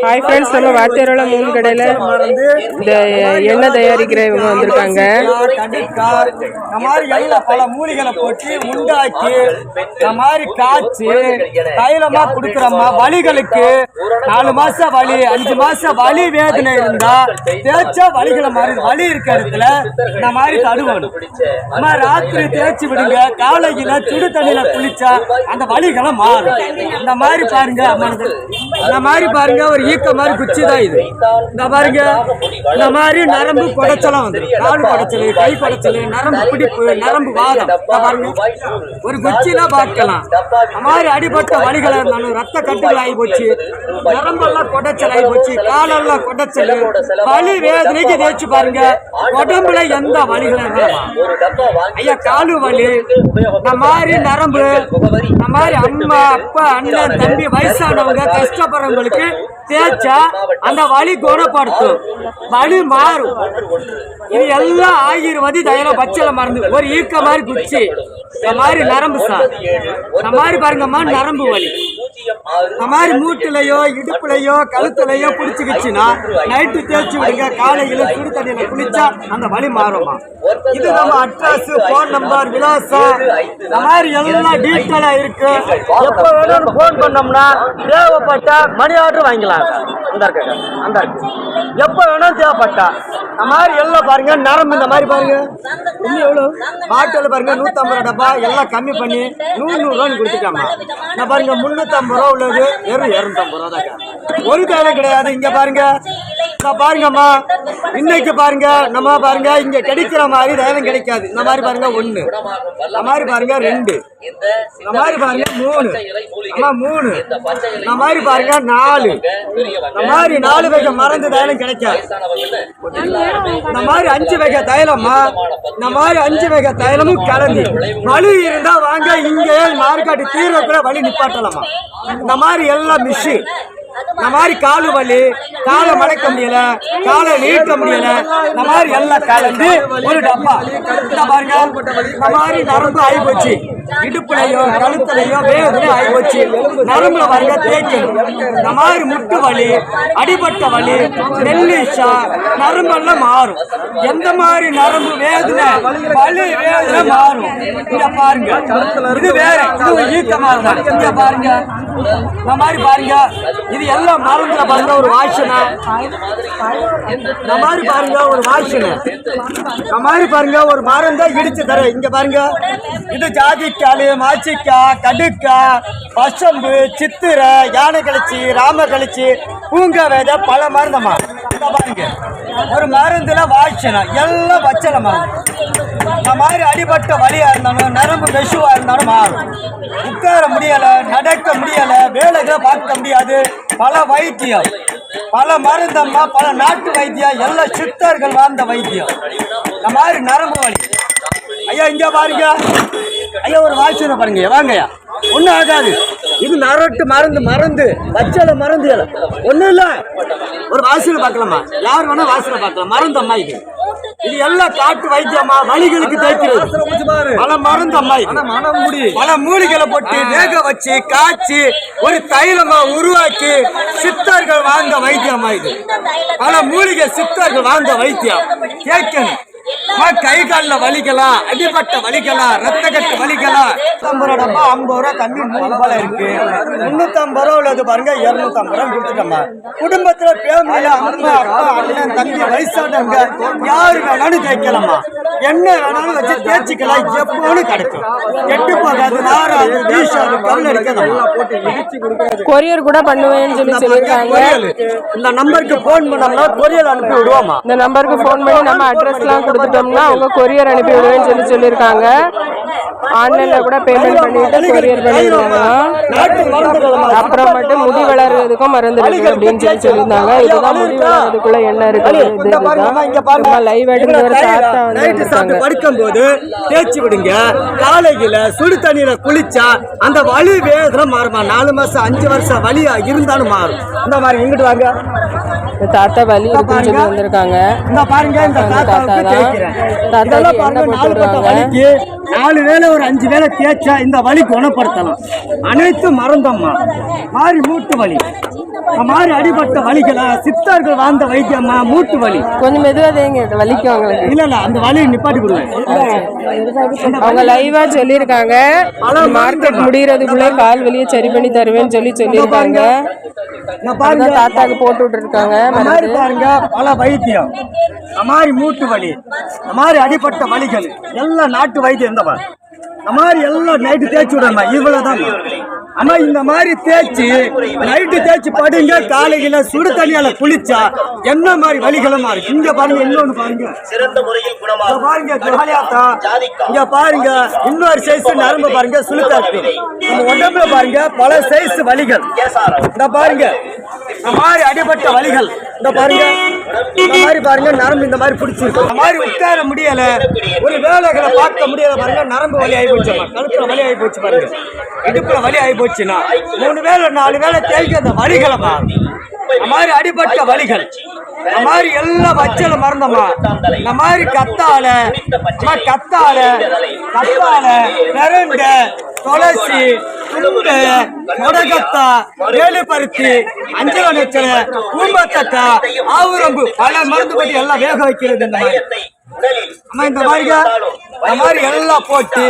Hi friends, நம்ம வாத்தியாரோட மூணு கடையில் இந்த எண்ணெய் தயாரிக்கிற இவங்க வந்திருக்காங்க. இந்த மாதிரி பல மூலிகளை போட்டு உண்டாக்கி இந்த மாதிரி காய்ச்சி தைலமா கொடுக்குறோம்மா. வலிகளுக்கு 4 மாசம் வலி 5 மாசம் வலி வேதனை இருந்தா தேய்ச்சா வலிகளை மாறி வலி இருக்க இடத்துல இந்த மாதிரி தடுவணும். ராத்திரி தேய்ச்சி விடுங்க, காலையில சுடு தண்ணியில குளிச்சா அந்த வலிகளை மாறும். இந்த மாதிரி பாருங்க, இந்த மாதிரி பாருங்க, ஒரு ஈக்க மாதிரி குச்சி தான் இது. இந்த பாருங்க, இந்த மாதிரி நரம்பு குடைச்சலாம் வந்துடும். கால் குடைச்சல், கை குடைச்சல், நரம்பு பிடிப்பு, நரம்பு வாதம். பாருங்க, ஒரு குச்சிலாம் பார்க்கலாம். இந்த மாதிரி அடிபட்ட வலிகளை இருந்தாலும் ரத்த கட்டுகள் ஆகி போச்சு, நரம்பெல்லாம் குடைச்சல் ஆகி போச்சு, காலெல்லாம் குடைச்சல், வலி வேதனைக்கு தேய்ச்சி பாருங்க. உடம்புல எந்த வலிகளும் இருந்தாலும் ஐயா, காலு வலி, இந்த மாதிரி நரம்பு, இந்த மாதிரி அம்மா அப்பா அண்ணன் தம்பி வயசானவங்க கஷ்டப்படுறவங்களுக்கு தேய்ச்சா அந்த வலி குணப்படுத்தும், வலி மாறும். இது எல்லாம் ஆயுர்வேதி தைலம் பச்சளை மருந்து. ஒரு ஈக்க மாதிரி குச்சி, இந்த மாதிரி நரம்பு சார், இந்த மாதிரி பாருங்கம்மா நரம்பு வலி. இந்த மாதிரி மூட்டுலையோ இடுப்புலையோ கழுத்துலையோ பிடிச்சிக்கிச்சுன்னா நைட்டு தேய்ச்சி விடுங்க, காலையில சுடு தண்ணியில குளிச்சா அந்த வலி மாறுமா. இது நம்ம அட்ரஸ், போன் நம்பர், விலாசம், இந்த மாதிரி எல்லாம் டீட்டெயிலா இருக்கு. எப்ப வேணும் போன் பண்ணோம்னா தேவைப்பட்ட மணி ஆர்டர் வாங்கிக்கலாம். அந்த எப்ப வேணும் தேவைப்பட்டா இந்த மாதிரி எல்லாம் பாருங்க. நரம்பு இந்த மாதிரி பாருங்க, இன்னும் எவ்வளவு பாட்டில் பாருங்க, 150 டப்பா எல்லாம் கம்மி பண்ணி 100 ரூபான்னு கொடுத்துட்டாமா. நான் பாருங்க 350 ரூபா உள்ளது, வெறும் 250 ரூபா தான். ஒரு தேவை கிடையாது. இங்க பாருங்க, பாருங்கம்மா, இன்னைக்கு பாருங்க, நம்ம பாருங்க இங்க கிடைக்கிற மாதிரி தைலம் கிடைக்காது. இந்த மாதிரி பாருங்க 1, இந்த மாதிரி பாருங்க 2, இந்த மாதிரி பாருங்க 3, 3, இந்த மாதிரி பாருங்க 4, இந்த மாதிரி 4 வகை மருந்து தைலம் கிடைக்காது. இந்த மாதிரி 5 வகை தைலம்மா, இந்த மாதிரி 5 வகை தைலமும் கலந்து வலி இருந்தா வாங்க, இங்கே மார்க்காட்டு தீர்வுக்குள்ள வலி நிப்பாட்டலாமா. இந்த மாதிரி எல்லாம் மிஷின். இந்த மாதிரி காலு வலி, காலை மடக்க முடியல, காலை நீட்ட முடியல, இந்த மாதிரி எல்லாம் கலந்து ஒரு டப்பா. இந்த பாருங்க, இந்த மாதிரி நரம்பு ஆகி போச்சு, இடுப்புலையோ கழுத்துலையோ வேதனை ஆகி போச்சு, நரம்புல பாருங்க தேய்க்கணும். இந்த மாதிரி முட்டு வலி, அடிபட்ட வலி, நெல்லிஷா, நரம்பெல்லாம் மாறும். எந்த மாதிரி நரம்பு வேதனை வலி வேதனை மாறும். இங்க பாருங்க, இது வேற, இது ஈக்கமா இருந்தா. இங்க பாருங்க, இந்த மாதிரி பாருங்க, இது எல்லாம் மருந்துல பாருங்க ஒரு வாசனை. இந்த மாதிரி பாருங்க ஒரு வாசனை, இந்த மாதிரி பாருங்க ஒரு மருந்தா இடிச்சு தர. இங்க பாருங்க, இது ஜாதிக்காளு, மாச்சிக்கா, கடுக்கா, பசம்பு, சித்திரை, யானை கழிச்சி, ராம கழிச்சி, பூங்கா வேத, பல மருந்தம்மா. பாருங்க ஒரு மருந்துல வாசனை எல்லாம் பச்சளை மருந்து. இந்த மாதிரி அடிபட்ட வலியா இருந்தாலும் நரம்பு மெசுவா இருந்தாலும் மாறும். உட்கார முடியல, நடக்க முடியல, வேலைகளை பார்க்க முடியாது, பல வைத்தியம், பல மருந்தம்மா, பல நாட்டு வைத்தியம், எல்லாம் சித்தர்கள் வாழ்ந்த வைத்தியம். இந்த மாதிரி நரம்பு வலி ஐயா, இங்க பாருங்க ஐயா, ஒரு வாசனை பாருங்க. வாங்கய்யா, ஒன்றும் ஆகாது. இது நரட்டு மருந்து, மருந்து பச்சளை மருந்து, ஒன்றும் இல்லை. ஒரு வாசனை பார்க்கலாமா, யார் வேணா வாசனை பார்க்கலாம். மருந்தம்மா இது, இது எல்லாம் காட்டு வைத்தியம்மா, வலிகளுக்கு தேய்க்கிறது. பல மருந்தம்மா, பல மூலிகளை போட்டு வேக வச்சு காய்ச்சி ஒரு தைலமா உருவாக்கி சித்தர்கள் வாழ்ந்த வைத்தியம்மா இது. பல மூலிகை சித்தர்கள் வாழ்ந்த வைத்தியம். கேட்கணும், கை காலில் வலிக்கலாம், அடிபட்ட வலிக்கலாம், ரத்த கட்டு வலிக்கலாம். 50 ரூபா டப்பா 50 ரூபா கம்மி 3 ரூபாய் இருக்கு. 350 ரூபா உள்ளது பாருங்க, 250 ரூபா கொடுத்துட்டோம்மா. குடும்பத்துல ஃபேமிலியில அம்மா அப்பா அண்ணன் தம்பி வயசானவங்க யாரு வேணாலும் தேய்க்கலாமா, என்ன வேணாலும் வச்சு தேய்ச்சிக்கலாம். எப்போன்னு கிடைக்கும், கெட்டு போகாது, நாராது, வீசாது, கல் அடிக்காதம்மா. கொரியர் கூட பண்ணுவேன்னு சொல்லியிருக்காங்க. இந்த நம்பருக்கு போன் பண்ணோம்னா கொரியர் அனுப்பி விடுவோமா. இந்த நம்பருக்கு போன் பண்ணி நம்ம அட்ரஸ்லாம் கொடுத்துட்டோம்னா அவங்க கொரியர் அனுப்பி விடுவேன்னு சொல்லியிருக்காங்க. ஆன்லைன்ல கூட பேமெண்ட் பண்ணிட்டு கொரியர் பண்ணிடுவாங்க. அப்புறம் மட்டும் முடி வளர்றதுக்கும் மருந்து இருக்கு அப்படின்னு சொல்லியிருந்தாங்க. இதுதான் முடி வளர்றதுக்குள்ள என்ன இருக்கு, லைவ் படுக்கும் போது தேய்ச்சி விடுங்க. காலையில சுடு தண்ணியில குளிச்சா அந்த வலி வேதனை மாறுமா. 4 மாசம் 5 வருஷம் வலியா இருந்தாலும் மாறும். இந்த மாதிரி இங்கிட்டு வாங்க, தாத்தா வலி இருக்குன்னு சொல்லி வந்திருக்காங்க. இந்த பாருங்க, இந்த தாத்தா தேய்க்கிறேன். தாத்தாக்கு இதெல்லாம் என்ன பாருங்க, போட்டு நாள்பட்ட விடுறாங்க? வலிக்கு 4 வேளை ஒரு 5 வேளை தேய்ச்சா இந்த வலி குணப்படுத்தலாம். அனைத்து மருந்தம்மா மாறி மூட்டு வலி, மாறி அடிபட்ட வலிகளை சித்தர்கள் வாழ்ந்த வைத்தியம்மா மூட்டு வலி. கொஞ்சம் மெதுவா தேங்க, இது வலிக்கும் அவங்களுக்கு. இல்ல அந்த வலியை நிப்பாட்டி கொடுவேன். அவங்க லைவா சொல்லியிருக்காங்க, மார்க்கெட் முடியறதுக்குள்ள கால் வலியை சரி பண்ணி தருவேன்னு சொல்லியிருக்காங்க. பாருங்க தாத்தாக்கு போட்டு விட்டு இருக்காங்க. மாதிரி பாருங்க பல வைத்தியம், மாதிரி மூட்டு வலி, மாதிரி அடிப்பட்ட வலிகள் எல்லாம் நாட்டு வைத்தியம். இந்த மாதிரி எல்லாம் நைட்டு தேய்ச்சி விடணுமா, இவ்வளவுதான் அம்மா. இந்த மாதிரி தேய்ச்சி நைட்டு தேய்ச்சி படுங்க, காலையில சுடு தண்ணியால குளிச்சா என்ன மாதிரி வலிகளும் இருக்கு. இங்க பாருங்க, இன்னொன்னு பாருங்க, பாருங்க ஜாலியாத்தா. இங்க பாருங்க இன்னொரு சைஸ் நரம்பு பாருங்க, சுளுக்கா இருக்கு. நம்ம உடம்புல பாருங்க பல சைஸ் வலிகள். இந்த பாருங்க இந்த மாதிரி அடிபட்ட வலிகள். இந்த பாருங்க இந்த மாதிரி பாருங்க நரம்பு இந்த மாதிரி பிடிச்சிருக்கு. இந்த மாதிரி உட்கார முடியல, ஒரு வேலைகளை பார்க்க முடியல பாருங்க, நரம்பு வலி ஆகி போச்சு, கழுத்துல வலி ஆகி போச்சு பாருங்க, இடுப்புல வலி ஆகி போச்சுன்னா 3 வேளை 4 வேளை தேய்க்க அந்த வலிகளை இந்த மாதிரி அடிபட்ட வலிகள். இந்த மாதிரி எல்லாம் வச்சல மறந்தம்மா. இந்த மாதிரி கத்தால பிரண்ட, துளசி, துண்டு, முடகத்தா, வேலுப்பருத்தி, அஞ்சல நெச்சல, பூம்பத்தக்கா, ஆவுரம்பு பல மருந்து பற்றி எல்லாம் வேக வைக்கிறது. இந்த மாதிரி அம்மா இந்த மாதிரி எல்லாம் போட்டு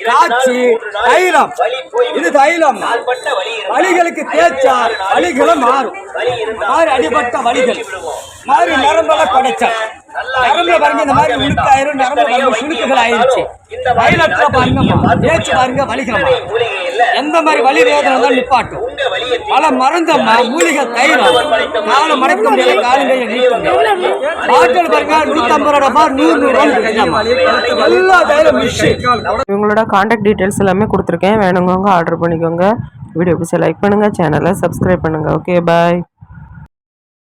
காய்ச்சி தைலம், இது தைலம் வலிகளுக்கு தேய்ச்சா வலிகளும் மாறும். மாதிரி அடிபட்ட வலிகள் மாதிரி நரம்பெல்லாம் கிடைச்சா நரம்புல பாருங்க இந்த மாதிரி உளுக்காயிரும், நரம்பு சுளுக்குகள் ஆயிடுச்சு. தைலத்துல பாருங்க தேய்ச்சி பாருங்க வலிகளமா, எந்த மாதிரி வலி வேதனை தான் நிப்பாட்டும். பல மருந்தம்மா மூலிகை தைலம், காலை மடக்க முடியல, காலங்கையை நீட்டுங்க. பாட்டில் பாருங்க 150 ரூபாய் 100 ரூபாய் எல்லா தைலம் மிஷின். இவங்களோட காண்டாக்ட் டீட்டெயில்ஸ் எல்லாமே கொடுத்துருக்கேன், வேணுங்கவங்க ஆர்டர் பண்ணிக்கோங்க. வீடியோ பிடிச்ச லைக் பண்ணுங்கள், சேனலை சப்ஸ்கிரைப் பண்ணுங்கள். Okay bye.